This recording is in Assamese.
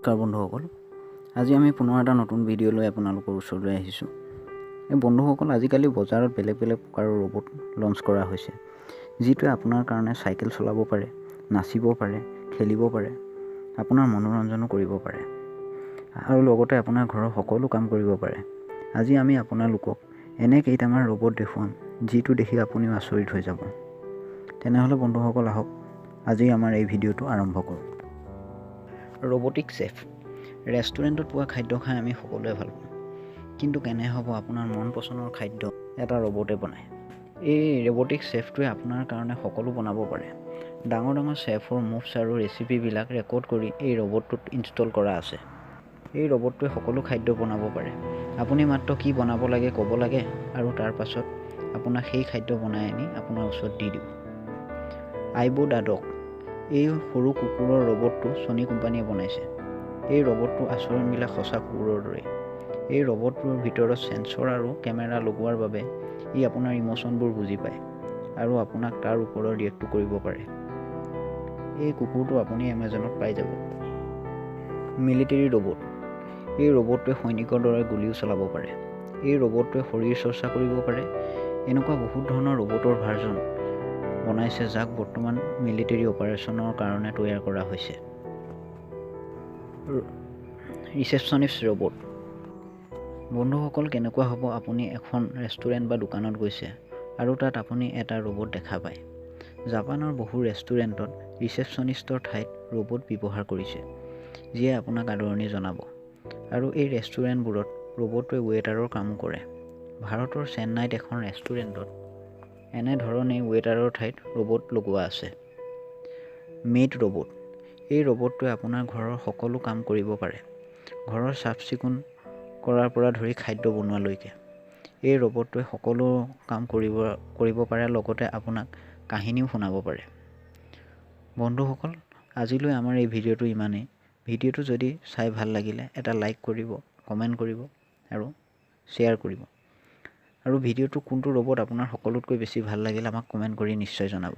বন্ধুসকল, আজি আমি পুনৰ এটা নতুন ভিডিঅ' লৈ আপোনালোকৰ ওচৰলৈ আহিছোঁ। বন্ধুসকল, আজিকালি বজাৰত বেলেগ বেলেগ প্ৰকাৰৰ ৰ'বট লঞ্চ কৰা হৈছে, যিটোৱে আপোনাৰ কাৰণে চাইকেল চলাব পাৰে, নাচিব পাৰে, খেলিব পাৰে, আপোনাৰ মনোৰঞ্জনো কৰিব পাৰে আৰু লগতে আপোনাৰ ঘৰৰ সকলো কাম কৰিব পাৰে। আজি আমি আপোনালোকক এনে কেইটামান ৰ'বট দেখুৱাম, যিটো দেখি আপুনিও আচৰিত হৈ যাব। তেনেহ'লে বন্ধুসকল, আহক আজি আমাৰ এই ভিডিঅ'টো আৰম্ভ কৰোঁ। Robotic chef. ৰেষ্টুৰেণ্টত পোৱা খাদ্য খাই আমি সকলোৱে ভাল পাওঁ, কিন্তু কেনে হ'ব আপোনাৰ মন পচন্দৰ খাদ্য এটা ৰ'বটে বনায়। এই ৰ'বটিক চেফটোৱে আপোনাৰ কাৰণে সকলো বনাব পাৰে। ডাঙৰ ডাঙৰ চেফৰ মুভছ আৰু ৰেচিপিবিলাক ৰেকৰ্ড কৰি এই ৰ'বটটোত ইনষ্টল কৰা আছে। এই ৰ'বটটোৱে সকলো খাদ্য বনাব পাৰে। আপুনি মাত্ৰ কি বনাব লাগে ক'ব লাগে আৰু তাৰ পাছত আপোনাক সেই খাদ্য বনাই আনি আপোনাৰ ওচৰত দি দিব। আইবো দাদক। এই সৰু কুকুৰৰ ৰ'বটটো ছনী কোম্পানীয়ে বনাইছে। এই ৰ'বটটো আচৰণবিলাক সঁচা কুকুৰৰ দৰে। এই ৰ'বটটোৰ ভিতৰত চেন্সৰ আৰু কেমেৰা লগোৱাৰ বাবে ই আপোনাৰ ইম'চনবোৰ বুজি পায় আৰু আপোনাক তাৰ ওপৰত ৰিয়েক্ট কৰিব পাৰে। এই কুকুৰটো আপুনি এমাজনত পাই যাব। Military robot. এই ৰ'বটটোৱে সৈনিকৰ দৰে গুলীও চলাব পাৰে। এই ৰ'বটটোৱে শৰীৰ চৰ্চা কৰিব পাৰে। এনেকুৱা বহুত ধৰণৰ ৰ'বটৰ ভাৰ্জন বনাইছে, যাক বৰ্তমান মিলিটেৰী অপাৰেশ্যনৰ কাৰণে তৈয়াৰ কৰা হৈছে। Receptionist robot. বন্ধুসকল, কেনেকুৱা হ'ব আপুনি এখন ৰেষ্টুৰেণ্ট বা দোকানত গৈছে আৰু তাত আপুনি এটা ৰ'বট দেখা পায়। জাপানৰ বহু ৰেষ্টুৰেণ্টত ৰিচেপশ্যনিষ্টৰ ঠাইত ৰ'বট ব্যৱহাৰ কৰিছে, যিয়ে আপোনাক আদৰণি জনাব আৰু এই ৰেষ্টুৰেণ্টবোৰত ৰ'বটটোৱে ৱেটাৰৰ কামো কৰে। ভাৰতৰ চেন্নাইত এখন ৰেষ্টুৰেণ্টত এনেধৰণেই ৱেটাৰৰ ঠাইত ৰ'বট লগোৱা আছে। Maid robot. এই ৰ'বটটোৱে আপোনাৰ ঘৰৰ সকলো কাম কৰিব পাৰে, ঘৰৰ চাফ চিকুণ কৰাৰ পৰা ধৰি খাদ্য বনোৱালৈকে। এই ৰ'বটটোৱে সকলো কাম কৰিব পাৰে, লগতে আপোনাক কাহিনীও শুনাব পাৰে। বন্ধুসকল, আজিলৈ আমাৰ এই ভিডিঅ'টো ইমানেই। ভিডিঅ'টো যদি চাই ভাল লাগিলে এটা লাইক কৰিব, কমেণ্ট কৰিব আৰু শ্বেয়াৰ কৰিব। আৰু ভিডিঅ'টো কোনটো ৰ'বট আপোনাৰ সকলোতকৈ বেছি ভাল লাগিল আমাক কমেণ্ট কৰি নিশ্চয় জনাব।